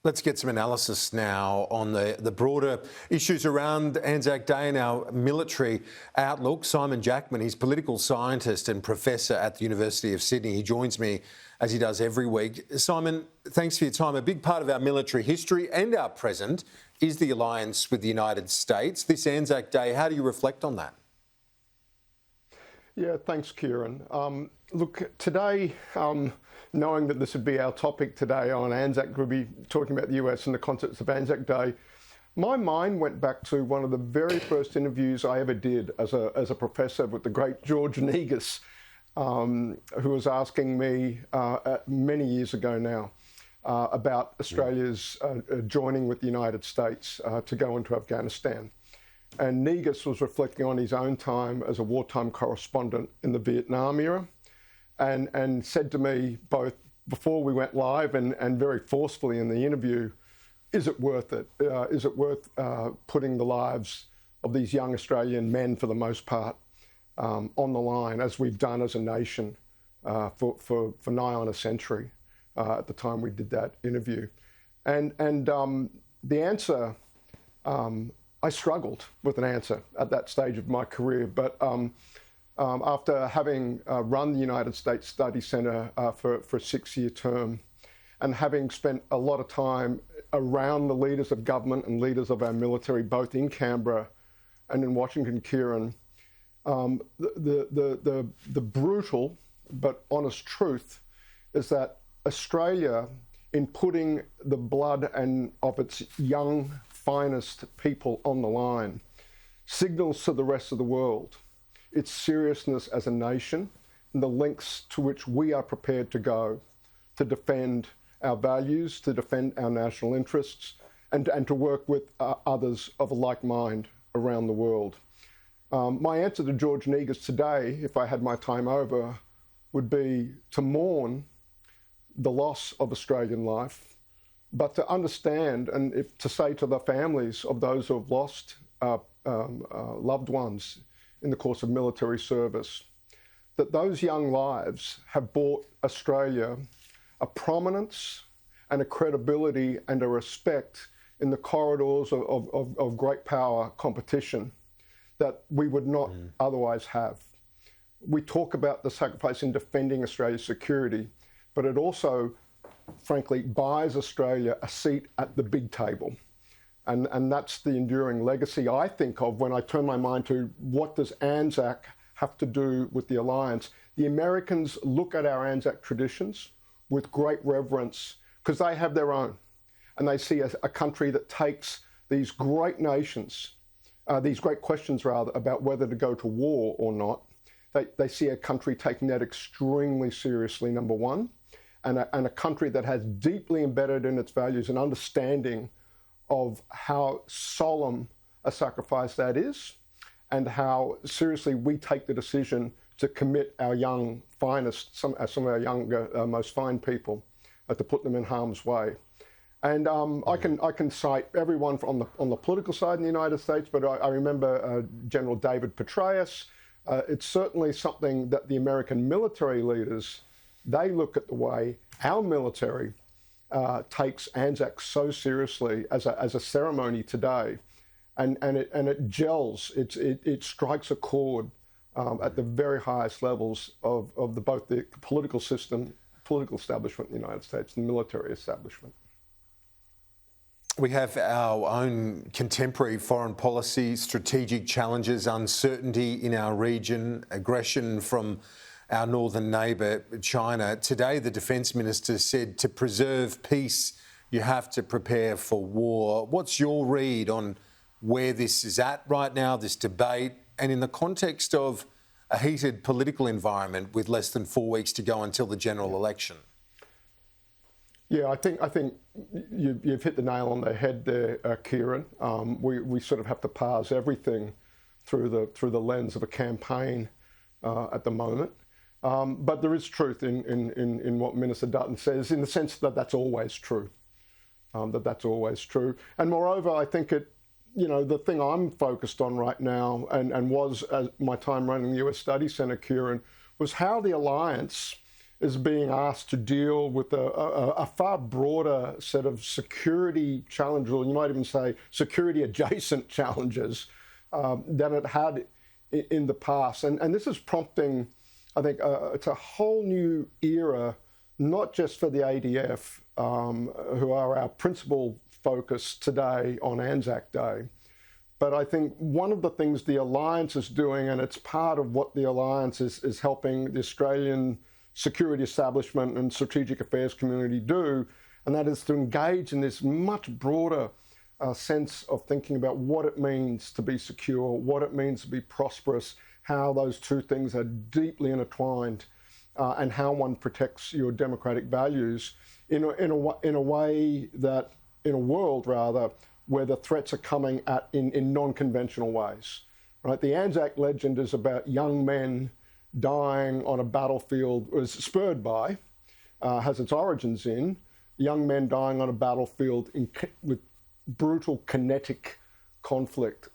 Let's get some analysis now on the broader issues around Anzac Day and our military outlook. Simon Jackman, he's political scientist and professor at the University of Sydney. He joins me as he does every week. Simon, thanks for your time. A big part of our military history and our present is the alliance with the United States. This Anzac Day, how do you reflect on that? Yeah, thanks, Kieran. Look, today, knowing that this would be our topic today on Anzac, we'll be talking about the US in the context of Anzac Day, my mind went back to one of the very first interviews I ever did as a professor with the great George Negus, who was asking me many years ago now about Australia's joining with the United States to go into Afghanistan. And Negus was reflecting on his own time as a wartime correspondent in the Vietnam era and said to me, both before we went live and very forcefully in the interview, is it worth it? Is it worth putting the lives of these young Australian men, for the most part, on the line, as we've done as a nation for nigh on a century at the time we did that interview? And the answer, I struggled with an answer at that stage of my career, but after having run the United States Study Centre for a 6-year term and having spent a lot of time around the leaders of government and leaders of our military, both in Canberra and in Washington, Kieran, the brutal but honest truth is that Australia, in putting the blood and of its young, finest people on the line, signals to the rest of the world its seriousness as a nation and the lengths to which we are prepared to go to defend our values, to defend our national interests, and to work with others of a like mind around the world. My answer to George Negus today, if I had my time over, would be to mourn the loss of Australian life, but to understand and to say to the families of those who have lost loved ones in the course of military service, that those young lives have brought Australia a prominence and a credibility and a respect in the corridors of great power competition that we would not otherwise have. We talk about the sacrifice in defending Australia's security, but it also, frankly, buys Australia a seat at the big table. And that's the enduring legacy I think of when I turn my mind to what does Anzac have to do with the alliance. The Americans look at our Anzac traditions with great reverence because they have their own. And they see a country that takes these great nations, these great questions rather, about whether to go to war or not. They see a country taking that extremely seriously, number one, and a country that has deeply embedded in its values an understanding of how solemn a sacrifice that is and how seriously we take the decision to commit our young finest, some of our younger, most fine people, to put them in harm's way. And I can cite everyone on the political side in the United States, but I remember General David Petraeus. It's certainly something that the American military leaders, they look at the way our military takes Anzac so seriously as a ceremony today, and it gels. It strikes a chord at the very highest levels of both the political system, political establishment in the United States, and the military establishment. We have our own contemporary foreign policy, strategic challenges, uncertainty in our region, aggression from our northern neighbour, China. Today, the Defence Minister said to preserve peace, you have to prepare for war. What's your read on where this is at right now, this debate, and in the context of a heated political environment with less than 4 weeks to go until the general election? Yeah, I think you've hit the nail on the head there, Kieran. We sort of have to parse everything through the lens of a campaign at the moment. But there is truth in what Minister Dutton says, in the sense that that's always true. That's always true. And moreover, I think the thing I'm focused on right now, and was my time running the US Study Centre, Kieran, was how the alliance is being asked to deal with a far broader set of security challenges, or you might even say security adjacent challenges than it had in the past. And this is prompting, I think, it's a whole new era, not just for the ADF, who are our principal focus today on Anzac Day, but I think one of the things the Alliance is doing, and it's part of what the Alliance is helping the Australian security establishment and strategic affairs community do, and that is to engage in this much broader sense of thinking about what it means to be secure, what it means to be prosperous, how those two things are deeply intertwined, and how one protects your democratic values in a way that, in a world rather, where the threats are coming at in non-conventional ways. Right? The Anzac legend is about young men dying on a battlefield, was spurred by, has its origins in, young men dying on a battlefield with brutal kinetic conflict.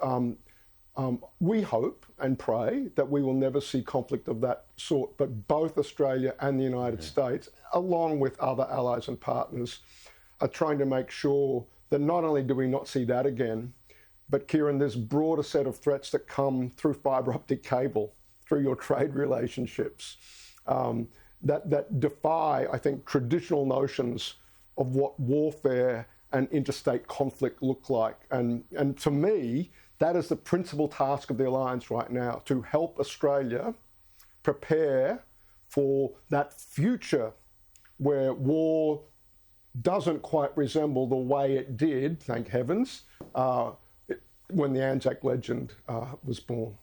We hope and pray that we will never see conflict of that sort, but both Australia and the United States, along with other allies and partners, are trying to make sure that not only do we not see that again, but Kieran, this broader set of threats that come through fibre optic cable, through your trade relationships, that defy, I think, traditional notions of what warfare and interstate conflict look like. And to me, that is the principal task of the Alliance right now, to help Australia prepare for that future where war doesn't quite resemble the way it did, thank heavens, when the Anzac legend was born.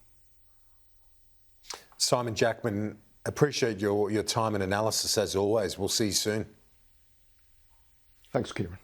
Simon Jackman, appreciate your time and analysis as always. We'll see you soon. Thanks, Kieran.